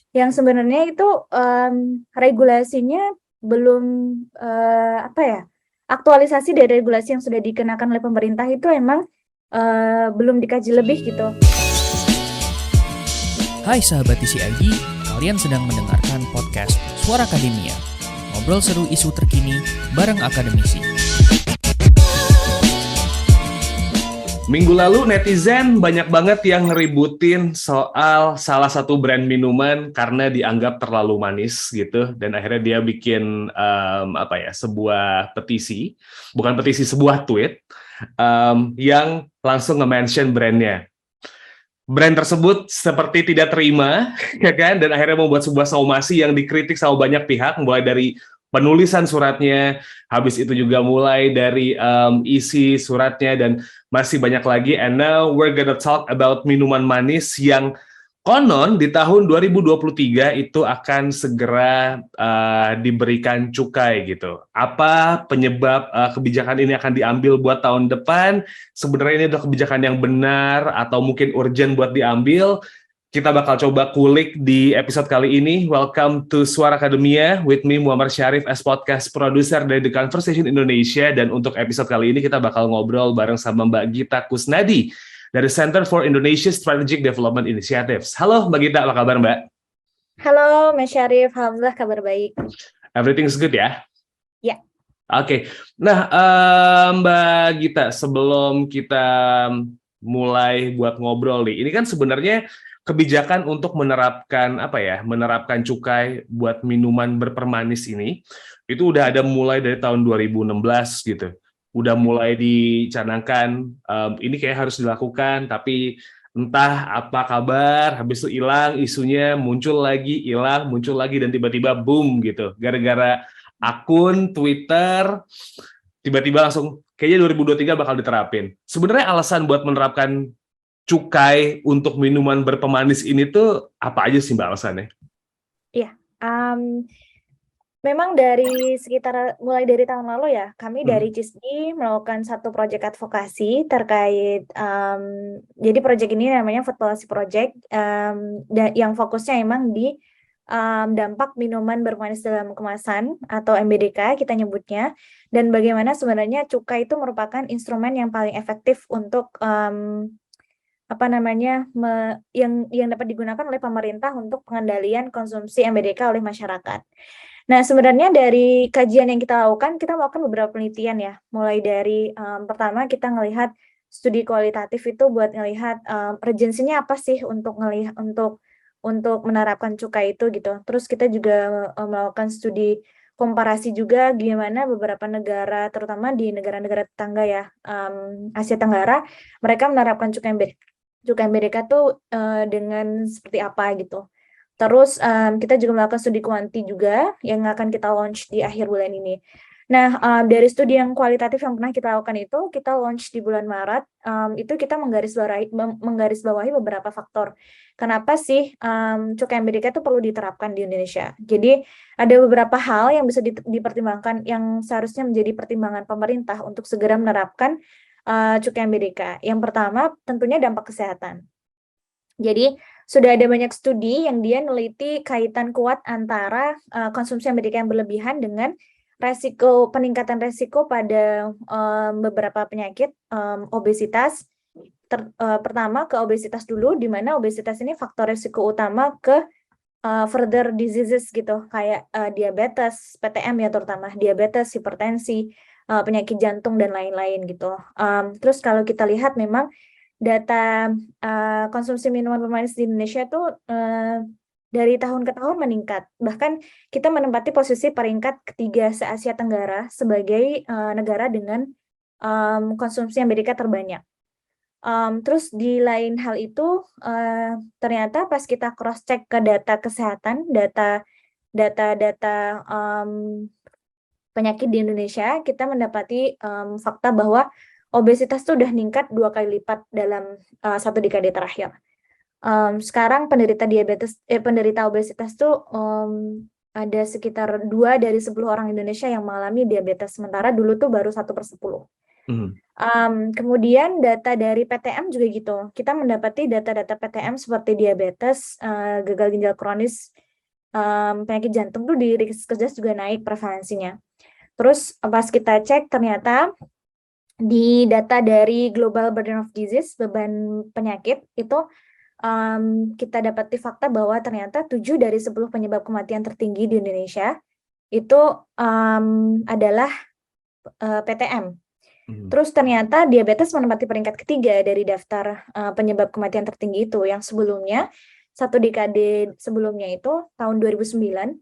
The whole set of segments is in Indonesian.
yang sebenarnya itu regulasinya belum apa ya, aktualisasi dari regulasi yang sudah dikenakan oleh pemerintah itu emang belum dikaji lebih gitu. Hai sahabat TCID, kalian sedang mendengarkan podcast Suara Akademia. Ngobrol seru isu terkini bareng akademisi. Minggu lalu netizen banyak banget yang ngeributin soal salah satu brand minuman karena dianggap terlalu manis gitu, dan akhirnya dia bikin sebuah petisi, bukan petisi, sebuah tweet yang langsung nge-mention brandnya. Brand tersebut seperti tidak terima, ya kan, dan akhirnya membuat sebuah somasi yang dikritik sama banyak pihak, mulai dari penulisan suratnya, habis itu juga mulai dari isi suratnya, dan masih banyak lagi. And now we're gonna talk about minuman manis yang konon di tahun 2023 itu akan segera diberikan cukai gitu. Apa penyebab kebijakan ini akan diambil buat tahun depan? Sebenarnya ini adalah kebijakan yang benar atau mungkin urgent buat diambil? Kita bakal coba kulik di episode kali ini. Welcome to Suara Akademia with me Muhammad Syarif as podcast producer dari The Conversation Indonesia, dan untuk episode kali ini kita bakal ngobrol bareng sama Mbak Gita Kusnadi dari Center for Indonesia Strategic Development Initiatives. Halo Mbak Gita, apa kabar Mbak? Halo Mas Syarif, alhamdulillah kabar baik. Everything's good ya? Ya. Oke. Nah, Mbak Gita, sebelum kita mulai buat ngobrol nih, ini kan sebenarnya kebijakan untuk menerapkan cukai buat minuman berpermanis ini, itu udah ada mulai dari tahun 2016 gitu. Udah mulai dicanangkan, ini kayak harus dilakukan, tapi entah apa kabar, habis itu hilang isunya, muncul lagi, hilang, muncul lagi, dan tiba-tiba boom gitu. Gara-gara akun Twitter, tiba-tiba langsung kayaknya 2023 bakal diterapin. Sebenarnya alasan buat menerapkan cukai untuk minuman berpemanis ini tuh apa aja sih Mbak alasannya? Iya, memang mulai dari tahun lalu ya, kami dari CISDI melakukan satu proyek advokasi terkait, jadi proyek ini namanya Food Policy Project, yang fokusnya emang di dampak minuman bermanis dalam kemasan atau MBDK kita nyebutnya, dan bagaimana sebenarnya cukai itu merupakan instrumen yang paling efektif untuk yang dapat digunakan oleh pemerintah untuk pengendalian konsumsi MBDK oleh masyarakat. Nah, sebenarnya dari kajian yang kita melakukan beberapa penelitian ya. Mulai dari pertama kita ngelihat studi kualitatif itu buat ngelihat urgensinya apa sih untuk menerapkan cukai itu gitu. Terus kita juga melakukan studi komparasi juga gimana beberapa negara, terutama di negara-negara tetangga ya, Asia Tenggara, mereka menerapkan cukai MBDK tuh dengan seperti apa gitu. Terus kita juga melakukan studi kuanti juga yang akan kita launch di akhir bulan ini. Nah, dari studi yang kualitatif yang pernah kita lakukan itu, kita launch di bulan Maret, itu kita menggarisbawahi beberapa faktor. Kenapa sih cukai MBDK itu perlu diterapkan di Indonesia? Jadi ada beberapa hal yang bisa dipertimbangkan, yang seharusnya menjadi pertimbangan pemerintah untuk segera menerapkan cukai MBDK. Yang pertama tentunya dampak kesehatan. Jadi sudah ada banyak studi yang dia neliti kaitan kuat antara konsumsi MBDK yang berlebihan dengan peningkatan resiko pada beberapa penyakit, obesitas. Pertama ke obesitas dulu, di mana obesitas ini faktor resiko utama ke further diseases gitu, kayak diabetes, PTM ya, terutama diabetes, hipertensi, penyakit jantung dan lain-lain gitu. Terus kalau kita lihat memang data konsumsi minuman bermanis di Indonesia itu dari tahun ke tahun meningkat. Bahkan kita menempati posisi peringkat ketiga se-Asia Tenggara sebagai negara dengan konsumsi MBDK terbanyak. Terus di lain hal itu, ternyata pas kita cross check ke data kesehatan, data penyakit di Indonesia, kita mendapati fakta bahwa obesitas itu udah meningkat 2 kali lipat dalam 1 dekade terakhir. Sekarang penderita obesitas tuh ada sekitar 2 dari 10 orang Indonesia yang mengalami diabetes, sementara dulu tuh baru 1/10. Kemudian data dari PTM juga gitu. Kita mendapati data-data PTM seperti diabetes, gagal ginjal kronis, penyakit jantung tuh di Riskesdas juga naik prevalensinya. Terus pas kita cek ternyata di data dari Global Burden of Disease, beban penyakit itu kita dapati fakta bahwa ternyata 7 dari 10 penyebab kematian tertinggi di Indonesia itu adalah PTM. Terus ternyata diabetes menempati peringkat ketiga dari daftar penyebab kematian tertinggi itu, yang sebelumnya, satu dekade sebelumnya itu, tahun 2009,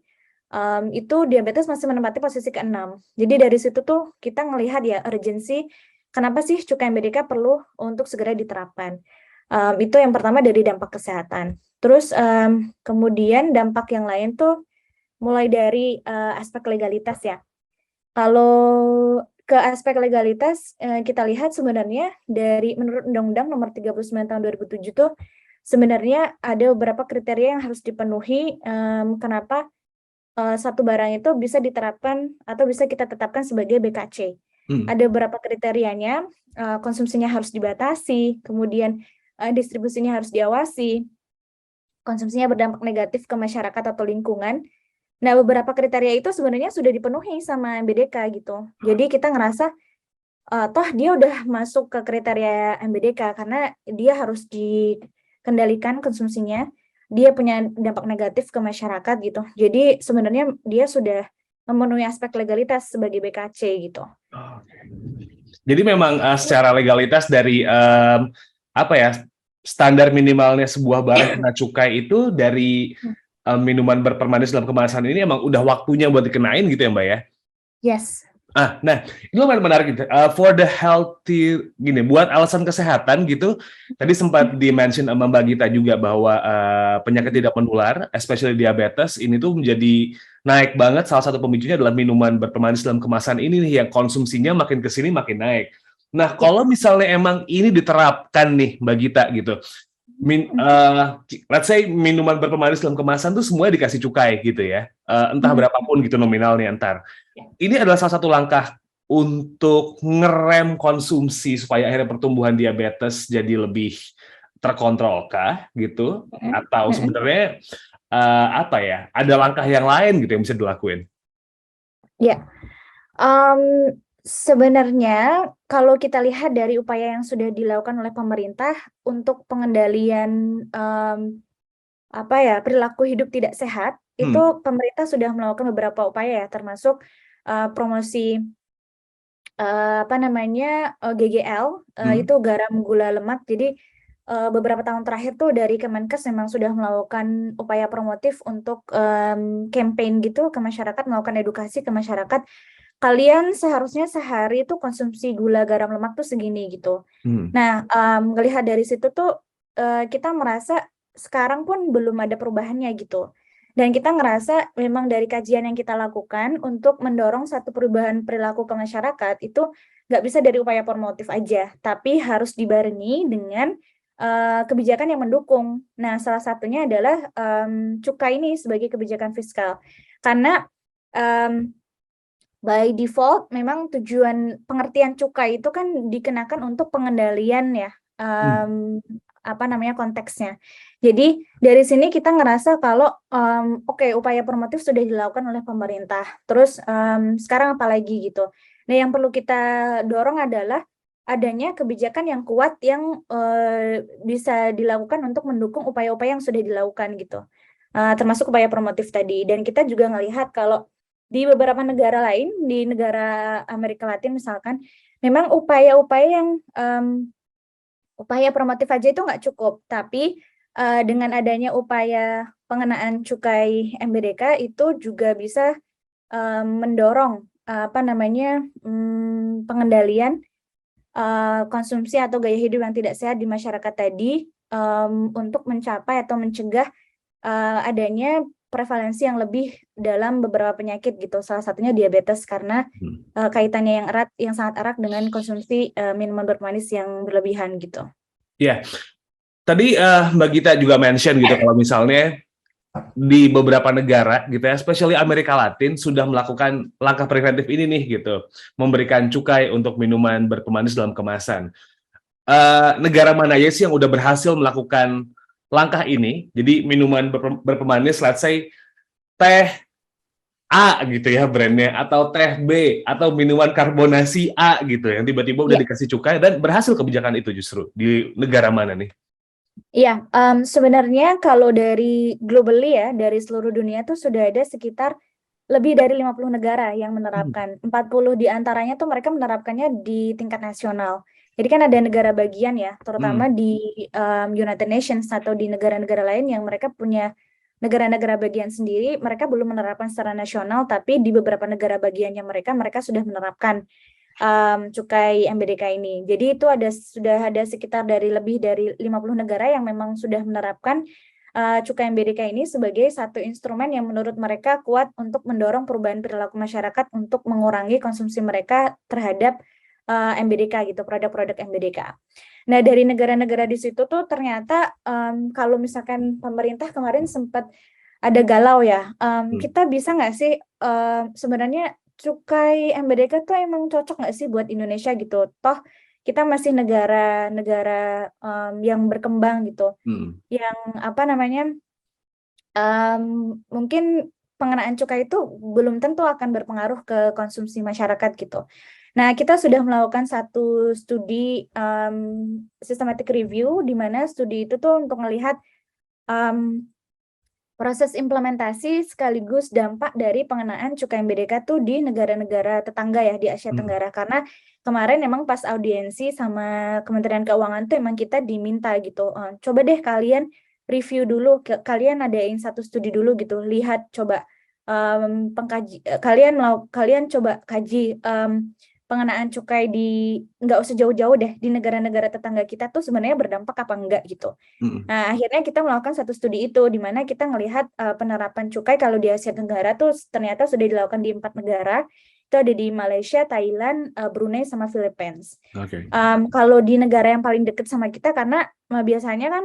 itu diabetes masih menempati posisi ke-6. Jadi dari situ tuh kita ngelihat ya urgensi, kenapa sih cukai MBDK perlu untuk segera diterapkan. Itu yang pertama dari dampak kesehatan. Terus kemudian dampak yang lain tuh mulai dari aspek legalitas ya. Kalau ke aspek legalitas, kita lihat sebenarnya dari menurut Undang-Undang Nomor 39 Tahun 2007 tuh sebenarnya ada beberapa kriteria yang harus dipenuhi kenapa satu barang itu bisa diterapkan atau bisa kita tetapkan sebagai BKC. Ada beberapa kriterianya, konsumsinya harus dibatasi, kemudian distribusinya harus diawasi, konsumsinya berdampak negatif ke masyarakat atau lingkungan. Nah, beberapa kriteria itu sebenarnya sudah dipenuhi sama MBDK gitu. Jadi kita ngerasa, toh dia udah masuk ke kriteria MBDK karena dia harus dikendalikan konsumsinya, dia punya dampak negatif ke masyarakat gitu. Jadi sebenarnya dia sudah memenuhi aspek legalitas sebagai BKC gitu. Jadi memang secara legalitas dari standar minimalnya sebuah barang kena cukai itu dari minuman berpermanis dalam kemasan ini emang udah waktunya buat dikenain gitu ya Mbak ya? Yes. Nah, ini lumayan menarik gitu. For the healthy, gini, buat alasan kesehatan gitu, tadi sempat di-mention sama Mbak Gita juga bahwa penyakit tidak menular, especially diabetes, ini tuh menjadi naik banget. Salah satu pemicunya adalah minuman berpermanis dalam kemasan ini nih, yang konsumsinya makin kesini makin naik. Nah, kalau misalnya emang ini diterapkan nih, Mbak Gita gitu, let's say minuman berpermanis dalam kemasan tuh semua dikasih cukai gitu ya, entah berapapun gitu nominalnya ntar. Ini adalah salah satu langkah untuk ngerem konsumsi supaya akhirnya pertumbuhan diabetes jadi lebih terkontrol kah gitu? Atau sebenarnya ada langkah yang lain gitu yang bisa dilakuin? Ya, sebenarnya kalau kita lihat dari upaya yang sudah dilakukan oleh pemerintah untuk pengendalian perilaku hidup tidak sehat, itu pemerintah sudah melakukan beberapa upaya ya, termasuk promosi GGL, itu garam gula lemak. Jadi beberapa tahun terakhir tuh dari Kemenkes memang sudah melakukan upaya promotif untuk campaign gitu ke masyarakat, melakukan edukasi ke masyarakat. Kalian seharusnya sehari itu konsumsi gula garam lemak tuh segini gitu. Nah, melihat dari situ tuh kita merasa sekarang pun belum ada perubahannya gitu. Dan kita ngerasa memang dari kajian yang kita lakukan untuk mendorong satu perubahan perilaku ke masyarakat itu nggak bisa dari upaya promotif aja, tapi harus dibarengi dengan kebijakan yang mendukung. Nah, salah satunya adalah cukai ini sebagai kebijakan fiskal. Karena by default memang tujuan pengertian cukai itu kan dikenakan untuk pengendalian ya, konteksnya. Jadi dari sini kita ngerasa kalau upaya promotif sudah dilakukan oleh pemerintah. Terus sekarang apalagi gitu. Nah, yang perlu kita dorong adalah adanya kebijakan yang kuat yang bisa dilakukan untuk mendukung upaya-upaya yang sudah dilakukan gitu. Termasuk upaya promotif tadi. Dan kita juga ngelihat kalau di beberapa negara lain, di negara Amerika Latin misalkan, memang upaya-upaya yang upaya promotif aja itu nggak cukup, tapi dengan adanya upaya pengenaan cukai MBDK itu juga bisa mendorong pengendalian konsumsi atau gaya hidup yang tidak sehat di masyarakat tadi untuk mencapai atau mencegah adanya prevalensi yang lebih dalam beberapa penyakit gitu, salah satunya diabetes karena kaitannya yang sangat erat dengan konsumsi minuman bermanis yang berlebihan gitu. Ya, tadi Mbak Gita juga mention gitu kalau misalnya di beberapa negara gitu ya, especially Amerika Latin sudah melakukan langkah preventif ini nih gitu, memberikan cukai untuk minuman berpemanis dalam kemasan. Negara mana ya sih yang udah berhasil melakukan langkah ini? Jadi minuman berpemanis, let's say teh A gitu ya brandnya, atau teh B, atau minuman karbonasi A gitu, yang tiba-tiba udah Iya. dikasih cukai dan berhasil kebijakan itu justru di negara mana nih? Iya, sebenarnya kalau dari globally ya, dari seluruh dunia tuh sudah ada sekitar lebih dari 50 negara yang menerapkan. 40 di antaranya tuh mereka menerapkannya di tingkat nasional. Jadi kan ada negara bagian ya, terutama Hmm. di United Nations atau di negara-negara lain yang mereka punya negara-negara bagian sendiri, mereka belum menerapkan secara nasional, tapi di beberapa negara bagiannya mereka sudah menerapkan cukai MBDK ini. Jadi itu sudah ada sekitar lebih dari 50 negara yang memang sudah menerapkan cukai MBDK ini sebagai satu instrumen yang menurut mereka kuat untuk mendorong perubahan perilaku masyarakat untuk mengurangi konsumsi mereka terhadap MBDK gitu, produk-produk MBDK. Nah, dari negara-negara di situ tuh ternyata kalau misalkan pemerintah kemarin sempat ada galau ya, kita bisa nggak sih sebenarnya cukai MBDK tuh emang cocok nggak sih buat Indonesia gitu? Toh kita masih negara-negara yang berkembang gitu, yang apa namanya mungkin pengenaan cukai itu belum tentu akan berpengaruh ke konsumsi masyarakat gitu. Nah, kita sudah melakukan satu studi systematic review di mana studi itu tuh untuk melihat proses implementasi sekaligus dampak dari pengenaan cukai MBDK tuh di negara-negara tetangga ya di Asia Tenggara. Karena kemarin emang pas audiensi sama Kementerian Keuangan tuh emang kita diminta gitu, coba deh kalian review dulu, kalian adain satu studi dulu gitu, lihat coba kalian coba kaji pengenaan cukai nggak usah jauh-jauh deh, di negara-negara tetangga kita tuh sebenarnya berdampak apa enggak gitu. Nah, akhirnya kita melakukan satu studi itu, di mana kita melihat penerapan cukai kalau di Asia Tenggara tuh ternyata sudah dilakukan di 4 negara. Itu ada di Malaysia, Thailand, Brunei, sama Philippines. Oke. Kalau di negara yang paling dekat sama kita, karena biasanya kan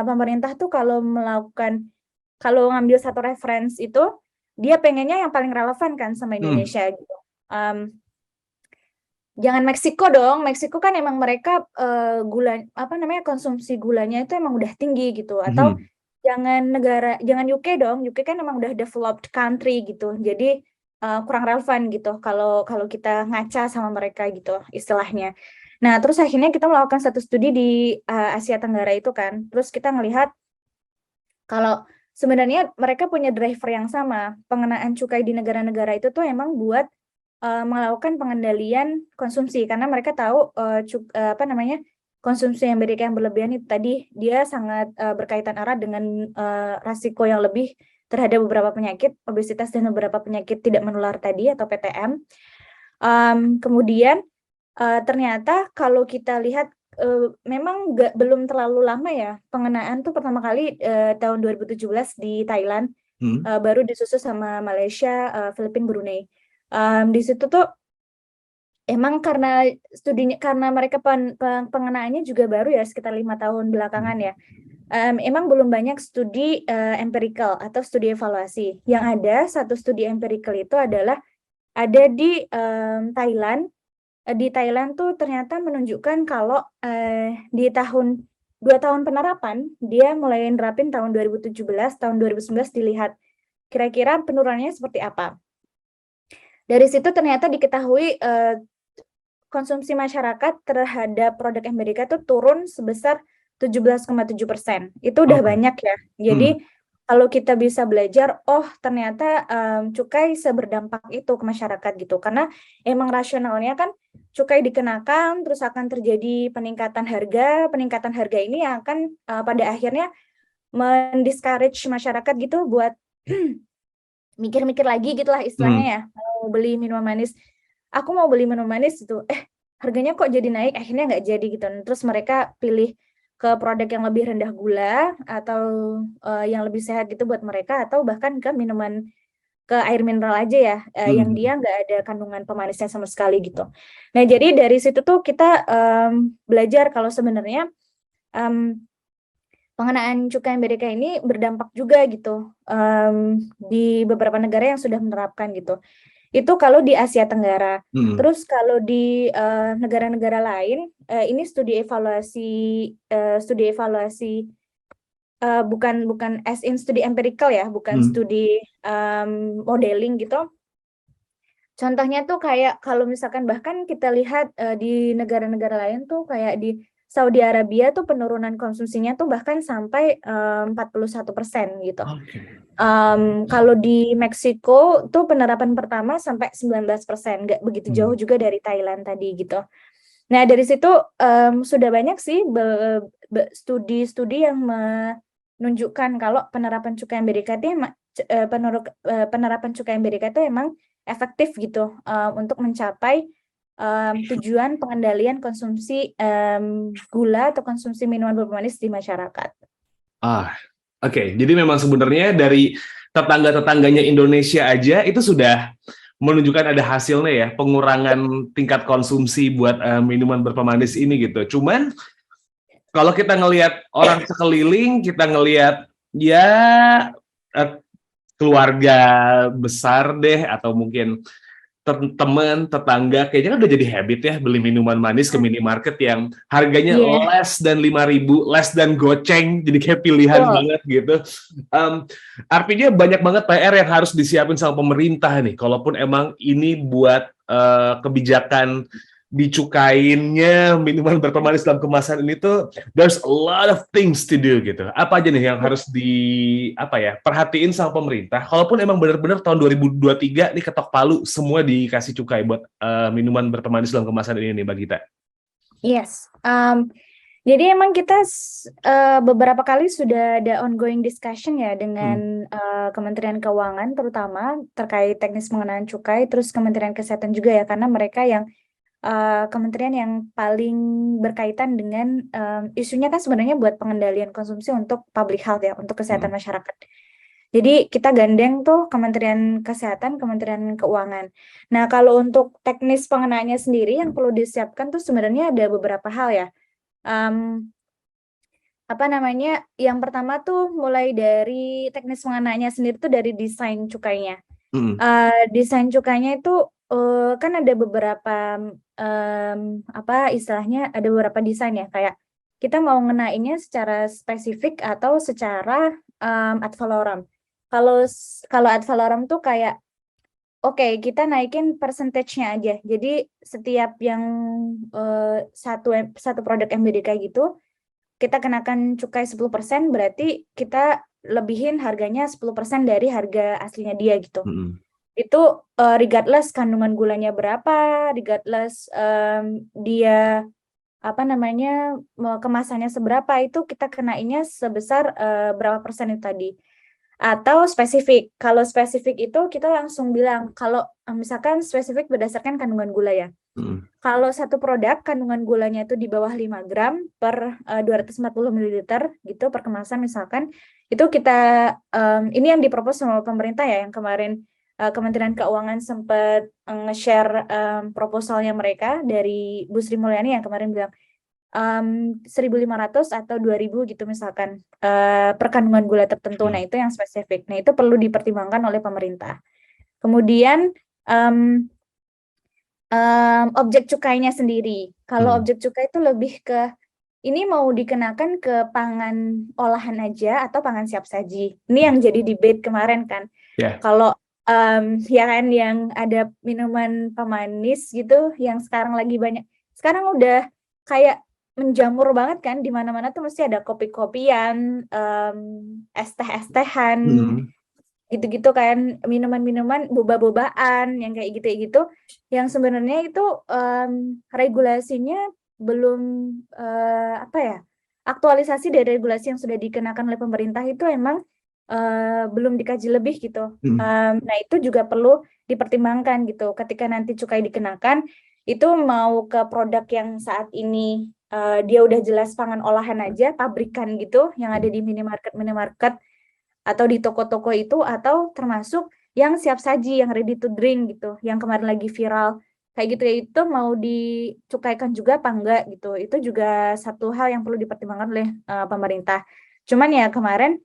pemerintah tuh kalau ngambil satu reference itu, dia pengennya yang paling relevan kan sama Indonesia gitu. Jangan Meksiko dong. Meksiko kan emang mereka konsumsi gulanya itu emang udah tinggi gitu. Atau jangan UK dong. UK kan emang udah developed country gitu. Jadi kurang relevan gitu kalau kita ngaca sama mereka gitu istilahnya. Nah, terus akhirnya kita melakukan satu studi di Asia Tenggara itu kan. Terus kita ngelihat kalau sebenarnya mereka punya driver yang sama. Pengenaan cukai di negara-negara itu tuh emang buat melakukan pengendalian konsumsi, karena mereka tahu konsumsi MBDK yang berlebihan itu tadi dia sangat berkaitan erat dengan risiko yang lebih terhadap beberapa penyakit, obesitas dan beberapa penyakit tidak menular tadi atau PTM. Kemudian ternyata kalau kita lihat memang belum terlalu lama ya pengenaan tuh pertama kali tahun 2017 di Thailand, baru disusul sama Malaysia, Filipina, Brunei. Di situ tuh emang karena mereka pengenaannya juga baru ya sekitar 5 tahun belakangan ya. Emang belum banyak studi empirical atau studi evaluasi. Yang ada satu studi empirical itu adalah ada di Thailand. Di Thailand tuh ternyata menunjukkan kalau di 2 tahun penerapan dia mulai nerapin tahun 2017, tahun 2019 dilihat kira-kira penurunannya seperti apa. Dari situ ternyata diketahui konsumsi masyarakat terhadap produk MBDK itu turun sebesar 17,7%. Itu udah banyak ya. Jadi kalau kita bisa belajar, oh ternyata cukai seberdampak itu ke masyarakat gitu. Karena emang rasionalnya kan cukai dikenakan, terus akan terjadi peningkatan harga. Peningkatan harga ini akan pada akhirnya mendiscourage masyarakat gitu buat mikir-mikir lagi gitulah istilahnya ya, mau beli minuman manis. Aku mau beli minuman manis itu, harganya kok jadi naik, akhirnya nggak jadi gitu. Terus mereka pilih ke produk yang lebih rendah gula atau yang lebih sehat gitu buat mereka, atau bahkan ke air mineral aja ya, yang dia nggak ada kandungan pemanisnya sama sekali gitu. Nah, jadi dari situ tuh kita belajar kalau sebenarnya pengenaan cukai Amerika ini berdampak juga gitu di beberapa negara yang sudah menerapkan gitu. Itu kalau di Asia Tenggara. Hmm. Terus kalau di negara-negara lain, ini studi evaluasi bukan as in studi empirical ya, bukan Hmm. studi modeling gitu. Contohnya tuh kayak kalau misalkan bahkan kita lihat di negara-negara lain tuh kayak di Saudi Arabia tuh penurunan konsumsinya tuh bahkan sampai 41% gitu. Oke. Kalau di Meksiko tuh penerapan pertama sampai 19%, nggak begitu jauh juga dari Thailand tadi gitu. Nah dari situ sudah banyak sih studi-studi yang menunjukkan kalau penerapan cukai Amerika itu penerapan cukai Amerika itu emang efektif gitu untuk mencapai tujuan pengendalian konsumsi gula atau konsumsi minuman bermanis di masyarakat. Oke. Jadi memang sebenarnya dari tetangga-tetangganya Indonesia aja itu sudah menunjukkan ada hasilnya ya, pengurangan tingkat konsumsi buat minuman berpemanis ini gitu. Cuman kalau kita ngelihat orang sekeliling, kita ngelihat ya eh, keluarga besar deh atau mungkin teman, tetangga, kayaknya kan udah jadi habit ya beli minuman manis ke minimarket yang harganya Iya, less dan 5.000, less dan goceng, jadi kayak pilihan betul. banget gitu. Artinya banyak banget PR yang harus disiapin sama pemerintah nih, kalaupun emang ini buat kebijakan dicukainnya minuman berpemanis dalam kemasan ini tuh there's a lot of things to do gitu. Apa aja nih yang harus perhatiin sama pemerintah? Kalaupun emang benar-benar tahun 2023 nih ketok palu semua dikasih cukai buat minuman berpemanis dalam kemasan ini nih Mbak Gita. Yes. Jadi emang kita beberapa kali sudah ada ongoing discussion ya dengan Kementerian Keuangan terutama terkait teknis pengenaan cukai, terus Kementerian Kesehatan juga ya, karena mereka yang kementerian yang paling berkaitan dengan isunya kan sebenarnya buat pengendalian konsumsi untuk public health ya, untuk kesehatan masyarakat. Jadi kita gandeng tuh Kementerian Kesehatan, Kementerian Keuangan. Nah kalau untuk teknis pengenaannya sendiri yang perlu disiapkan tuh sebenarnya ada beberapa hal ya. Yang pertama tuh mulai dari teknis pengenaannya sendiri tuh dari desain cukainya. Desain cukainya itu kan ada beberapa istilahnya ada beberapa desain ya, kayak kita mau ngenainnya secara spesifik atau secara ad valorem. Kalau ad valorem tuh kayak oke, kita naikin percentage-nya aja. Jadi setiap yang satu produk MBDK gitu kita kenakan cukai 10%, berarti kita lebihin harganya 10% dari harga aslinya dia gitu. Itu regardless kandungan gulanya berapa, regardless dia kemasannya seberapa, itu kita kenainnya sebesar berapa persen itu tadi. Atau spesifik. Kalau spesifik itu kita langsung bilang kalau misalkan spesifik berdasarkan kandungan gula ya. Kalau satu produk kandungan gulanya itu di bawah 5 gram per 240 ml gitu per kemasan misalkan, itu kita ini yang dipropos sama pemerintah ya, yang kemarin Kementerian Keuangan sempat nge-share proposalnya mereka dari Bu Sri Mulyani yang kemarin bilang 1.500 atau 2.000 gitu misalkan per kandungan gula tertentu. Nah itu yang spesifik. Nah itu perlu dipertimbangkan oleh pemerintah. Kemudian objek cukainya sendiri. Kalau objek cukai itu lebih ke ini mau dikenakan ke pangan olahan aja atau pangan siap saji. Ini yang jadi debate kemarin kan. Kalau ya kan yang ada minuman pemanis gitu yang sekarang lagi banyak. Sekarang udah kayak menjamur banget kan, di mana-mana tuh mesti ada kopi-kopian, es teh-tehan, gitu-gitu kan, minuman-minuman boba-bobaan yang kayak gitu-gitu, yang sebenarnya itu regulasinya belum aktualisasi dari regulasi yang sudah dikenakan oleh pemerintah itu emang belum dikaji lebih gitu. Nah itu juga perlu dipertimbangkan gitu ketika nanti cukai dikenakan, itu mau ke produk yang saat ini dia udah jelas pangan olahan aja, pabrikan gitu yang ada di minimarket atau di toko-toko itu, atau termasuk yang siap saji, yang ready to drink gitu, yang kemarin lagi viral kayak gitu ya, itu mau dicukaikan juga apa enggak gitu. Itu juga satu hal yang perlu dipertimbangkan oleh pemerintah. Cuman ya kemarin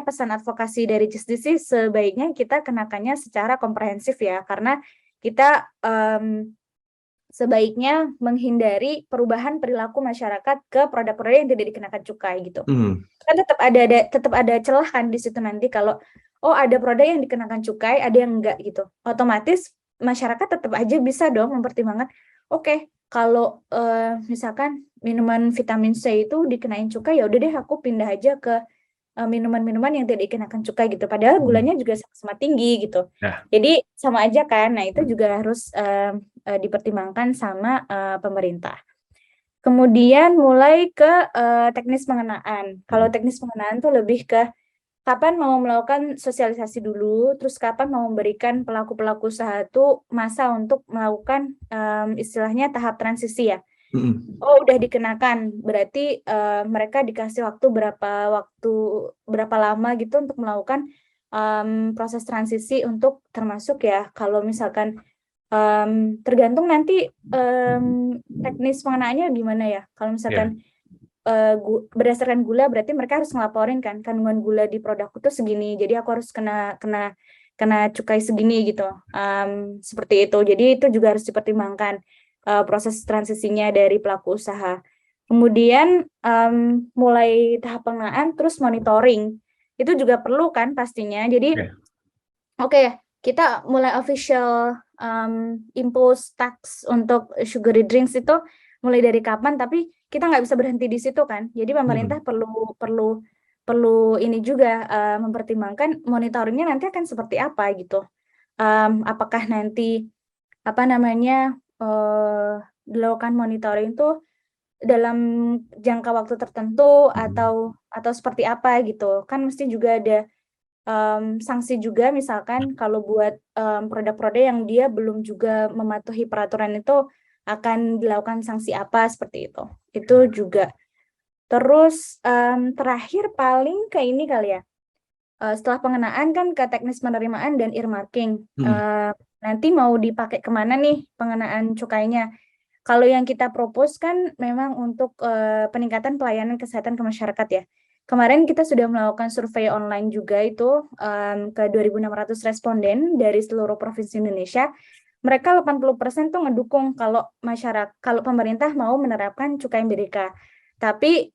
pesan advokasi dari JISDIS sebaiknya kita kenakannya secara komprehensif ya, karena kita sebaiknya menghindari perubahan perilaku masyarakat ke produk-produk yang tidak dikenakan cukai gitu. Kan tetap ada celah kan di situ nanti kalau ada produk yang dikenakan cukai, ada yang enggak gitu. Otomatis masyarakat tetap aja bisa dong mempertimbangkan, oke, kalau misalkan minuman vitamin C itu dikenain cukai, ya udah deh aku pindah aja ke minuman-minuman yang tidak dikenakan cukai gitu. Padahal gulanya juga sama-sama tinggi gitu. Ya. Jadi sama aja kan. Nah, itu juga harus dipertimbangkan sama pemerintah. Kemudian mulai ke teknis pengenaan. Kalau teknis pengenaan tuh lebih ke kapan mau melakukan sosialisasi dulu, terus kapan mau memberikan pelaku-pelaku usaha itu masa untuk melakukan istilahnya tahap transisi ya. Udah dikenakan, berarti mereka dikasih waktu berapa lama gitu untuk melakukan proses transisi untuk termasuk ya kalau misalkan tergantung nanti teknis pengenaannya gimana ya. Kalau misalkan berdasarkan gula berarti mereka harus ngelaporin kan kandungan gula di produkku tuh segini, jadi aku harus kena cukai segini gitu, seperti itu. Jadi itu juga harus dipertimbangkan proses transisinya dari pelaku usaha. Kemudian mulai tahap pengenaan terus monitoring itu juga perlu kan pastinya. Jadi oke, kita mulai official impose tax untuk sugary drinks itu mulai dari kapan, tapi kita nggak bisa berhenti di situ kan. Jadi pemerintah perlu ini juga mempertimbangkan monitoringnya nanti akan seperti apa gitu. Apakah nanti dilakukan monitoring itu dalam jangka waktu tertentu atau seperti apa gitu. Kan mesti juga ada sanksi juga, misalkan kalau buat produk-produk yang dia belum juga mematuhi peraturan itu akan dilakukan sanksi apa seperti itu. Itu juga. Terus terakhir paling ke ini kali ya. Setelah pengenaan kan ke teknis penerimaan dan earmarking. Nanti mau dipakai kemana nih pengenaan cukainya? Kalau yang kita propose kan memang untuk peningkatan pelayanan kesehatan ke masyarakat ya. Kemarin kita sudah melakukan survei online juga itu ke 2.600 responden dari seluruh provinsi Indonesia. Mereka 80% tuh ngedukung kalau pemerintah mau menerapkan cukai MBDK. Tapi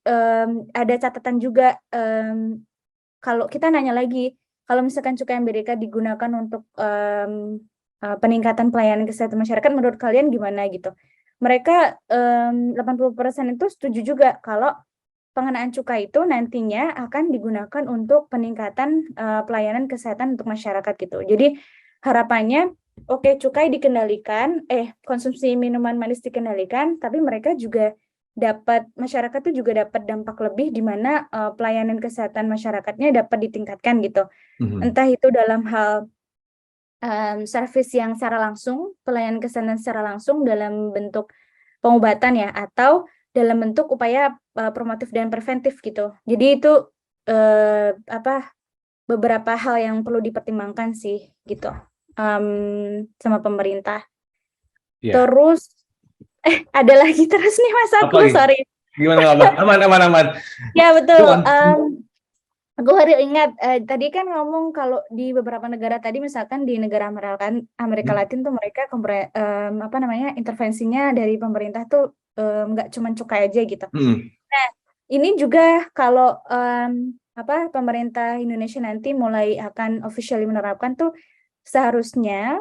ada catatan juga, kalau kita nanya lagi, kalau misalkan cukai MBDK digunakan untuk peningkatan pelayanan kesehatan masyarakat, menurut kalian gimana gitu? Mereka 80% itu setuju juga kalau pengenaan cukai itu nantinya akan digunakan untuk peningkatan pelayanan kesehatan untuk masyarakat gitu. Jadi harapannya cukai dikendalikan, konsumsi minuman manis dikendalikan, tapi mereka juga masyarakat itu juga dapat dampak lebih di mana pelayanan kesehatan masyarakatnya dapat ditingkatkan gitu. Entah itu dalam hal servis yang secara langsung, pelayanan kesehatan secara langsung dalam bentuk pengobatan ya, atau dalam bentuk upaya promotif dan preventif gitu. Jadi itu beberapa hal yang perlu dipertimbangkan sih gitu sama pemerintah. Terus ada lagi terus nih Mas aku, sorry. Gimana aman. Ya betul. Aku baru ingat tadi kan ngomong kalau di beberapa negara tadi, misalkan di negara Amerika Latin tuh mereka intervensinya dari pemerintah tuh nggak cuma cukai aja gitu. Nah ini juga kalau pemerintah Indonesia nanti mulai akan officially menerapkan tuh seharusnya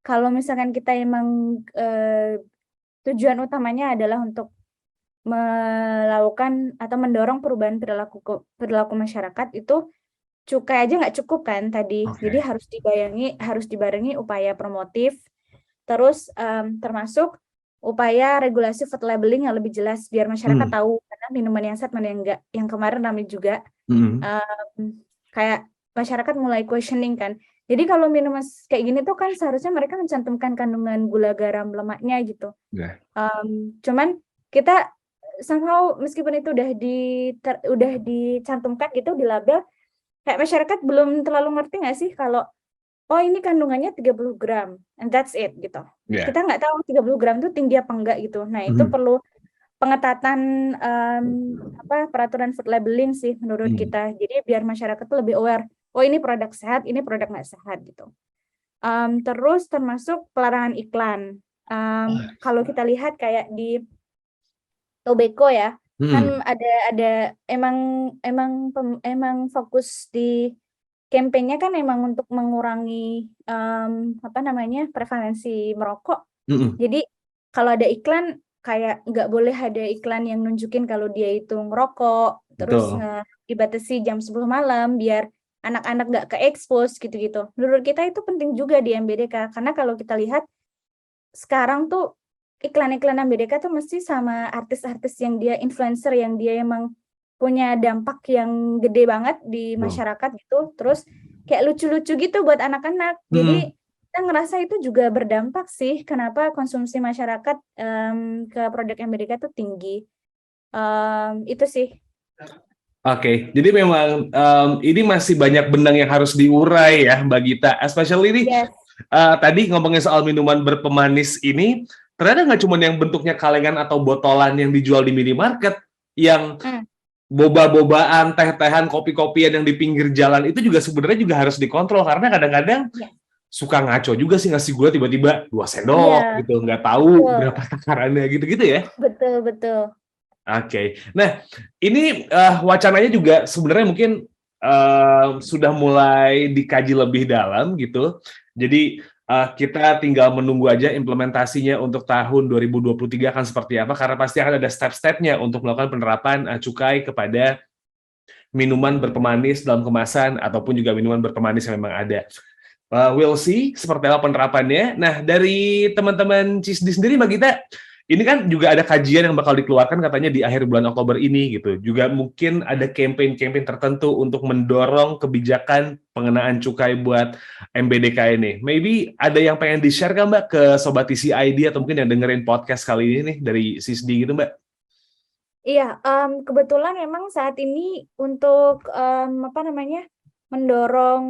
kalau misalkan kita emang tujuan utamanya adalah untuk melakukan atau mendorong perubahan perilaku masyarakat, itu cukai aja nggak cukup kan tadi. Jadi harus dibarengi upaya promotif, terus termasuk upaya regulasi food labeling yang lebih jelas biar masyarakat tahu mana minuman yang sehat mana yang enggak. Yang kemarin ramai juga kayak masyarakat mulai questioning kan. Jadi kalau minuman kayak gini tuh kan seharusnya mereka mencantumkan kandungan gula, garam, lemaknya gitu. Cuman kita somehow meskipun itu udah dicantumkan gitu di label, kayak masyarakat belum terlalu ngerti nggak sih kalau ini kandungannya 30 gram and that's it gitu. Kita nggak tahu 30 gram itu tinggi apa enggak gitu. Nah itu pengetatan peraturan food labeling sih menurut kita. Jadi biar masyarakat tuh lebih aware. Oh ini produk sehat, ini produk nggak sehat gitu. Terus termasuk pelarangan iklan. Kalau kita lihat kayak di Tobacco ya, kan ada emang fokus di kampanyenya kan emang untuk mengurangi prevalensi merokok. Jadi kalau ada iklan kayak nggak boleh ada iklan yang nunjukin kalau dia itu ngerokok, terus Betul. dibatasi jam 10 malam biar anak-anak nggak ke-expose gitu-gitu. Menurut kita itu penting juga di MBDK, karena kalau kita lihat sekarang tuh iklan-iklan MBDK tuh mesti sama artis-artis yang dia influencer, yang dia emang punya dampak yang gede banget di masyarakat gitu. Terus kayak lucu-lucu gitu buat anak-anak. Jadi kita ngerasa itu juga berdampak sih kenapa konsumsi masyarakat ke produk MBDK tuh tinggi. Itu sih. Oke, jadi memang ini masih banyak benang yang harus diurai ya Mbak Gita. Especially ini Yes. Tadi ngomongin soal minuman berpemanis ini, ternyata nggak cuma yang bentuknya kalengan atau botolan yang dijual di minimarket, yang boba-bobaan, teh-tehan, kopi-kopian yang di pinggir jalan itu juga sebenarnya juga harus dikontrol, karena kadang-kadang suka ngaco juga sih ngasih gula tiba-tiba 2 sendok gitu, nggak tahu berapa takarannya gitu-gitu ya. Betul. Oke. Nah, ini wacananya juga sebenarnya mungkin sudah mulai dikaji lebih dalam gitu. Jadi kita tinggal menunggu aja implementasinya untuk tahun 2023 akan seperti apa, karena pasti akan ada step-stepnya untuk melakukan penerapan cukai kepada minuman berpemanis dalam kemasan ataupun juga minuman berpemanis yang memang ada. We'll see seperti apa penerapannya. Nah, dari teman-teman CISDI sendiri, Mbak Gita, ini kan juga ada kajian yang bakal dikeluarkan katanya di akhir bulan Oktober ini gitu. Juga mungkin ada campaign-campaign tertentu untuk mendorong kebijakan pengenaan cukai buat MBDK ini. Maybe ada yang pengen di-share kan Mbak ke Sobat TCID atau mungkin yang dengerin podcast kali ini nih dari CISDI gitu Mbak? Iya, kebetulan memang saat ini untuk mendorong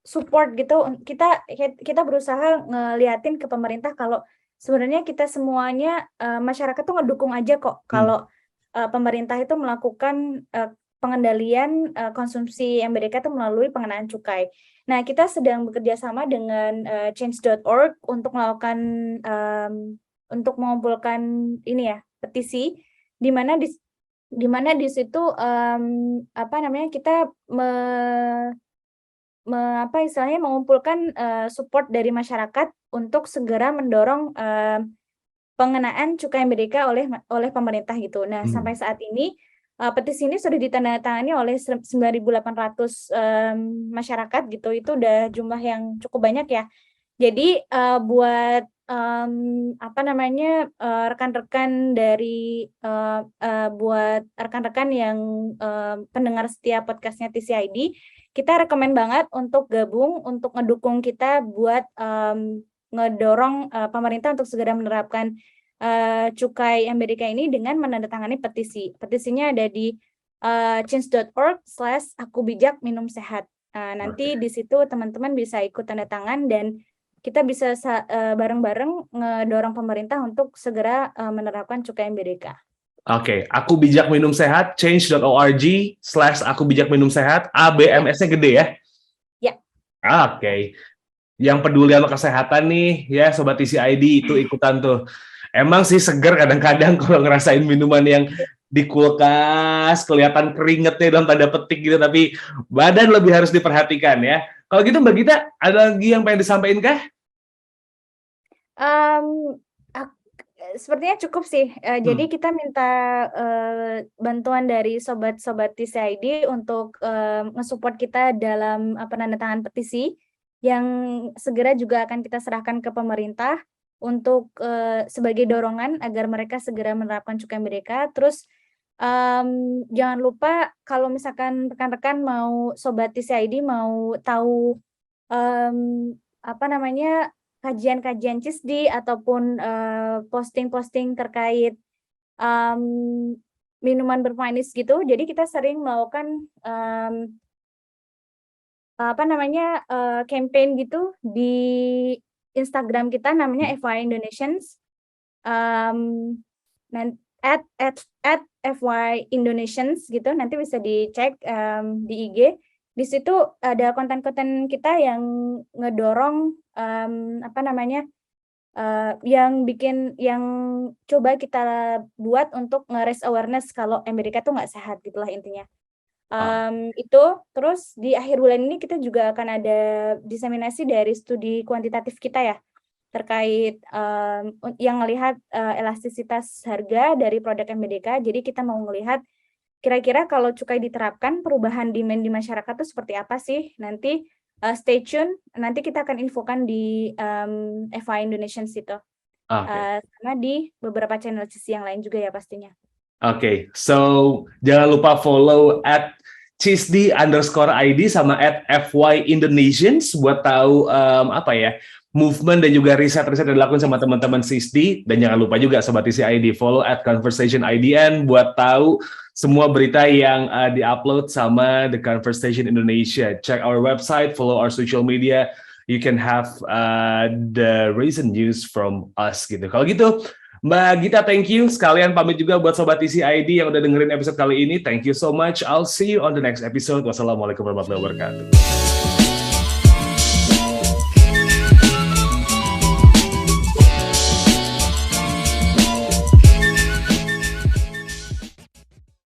support gitu, kita berusaha ngeliatin ke pemerintah kalau sebenarnya kita semuanya masyarakat tuh ngedukung aja kok kalau pemerintah itu melakukan pengendalian konsumsi MBDK itu melalui pengenaan cukai. Nah, kita sedang bekerja sama dengan change.org untuk melakukan untuk mengumpulkan ini ya, petisi di mana di situ kita mengumpulkan support dari masyarakat untuk segera mendorong pengenaan cukai MBDK oleh pemerintah gitu. Nah, sampai saat ini petisi ini sudah ditandatangani oleh 9.800 masyarakat gitu. Itu udah jumlah yang cukup banyak ya. Jadi buat rekan-rekan dari buat rekan-rekan yang pendengar setia podcastnya TCID, kita rekomen banget untuk gabung, untuk ngedukung kita buat ngedorong pemerintah untuk segera menerapkan cukai MBDK ini dengan menandatangani petisi. Petisinya ada di change.org/akubijak-minum-sehat. Nanti di situ teman-teman bisa ikut tanda tangan dan kita bisa bareng-bareng ngedorong pemerintah untuk segera menerapkan cukai MBDK. Oke, Aku Bijak Minum Sehat, change.org/Aku Bijak Minum Sehat, ABMS-nya gede ya? Ya. Oke. Yang peduli sama kesehatan nih, ya Sobat TCID itu ikutan tuh. Emang sih seger kadang-kadang kalau ngerasain minuman yang di kulkas, kelihatan keringetnya dalam tanda petik gitu, tapi badan lebih harus diperhatikan ya. Kalau gitu Mbak Gita, ada lagi yang pengen disampaikan kah? Sepertinya cukup sih. Jadi kita minta bantuan dari sobat-sobat TCID untuk nge-support kita dalam penandatangan petisi yang segera juga akan kita serahkan ke pemerintah untuk sebagai dorongan agar mereka segera menerapkan cukai MBDK. Terus jangan lupa kalau misalkan rekan-rekan mau sobat TCID mau tahu kajian-kajian CISDI ataupun posting-posting terkait minuman bermanis gitu. Jadi kita sering melakukan campaign gitu di Instagram kita namanya FYI Indonesians. um, at FY Indonesians gitu, nanti bisa dicek di IG. Di situ ada konten-konten kita yang ngedorong yang coba kita buat untuk nge-raise awareness kalau Amerika tuh nggak sehat gitulah intinya. Itu terus di akhir bulan ini kita juga akan ada diseminasi dari studi kuantitatif kita ya terkait yang melihat elastisitas harga dari produk MBDK. Jadi kita mau melihat kira-kira kalau cukai diterapkan perubahan demand di masyarakat itu seperti apa sih? Nanti stay tune, nanti kita akan infokan di FI Indonesian situ. Sama di beberapa channel CISDI yang lain juga ya pastinya. Oke, so jangan lupa follow at @CISDI_ID sama at FY Indonesians buat tahu movement dan juga riset-riset yang dilakukan sama teman-teman CISDI. Dan jangan lupa juga Sobat TCID follow at Conversation IDN buat tahu semua berita yang di-upload sama The Conversation Indonesia. Check our website, follow our social media. You can have the recent news from us gitu. Kalau gitu, Mbak Gita, thank you. Sekalian pamit juga buat Sobat TCID yang udah dengerin episode kali ini. Thank you so much. I'll see you on the next episode. Wassalamualaikum warahmatullahi wabarakatuh.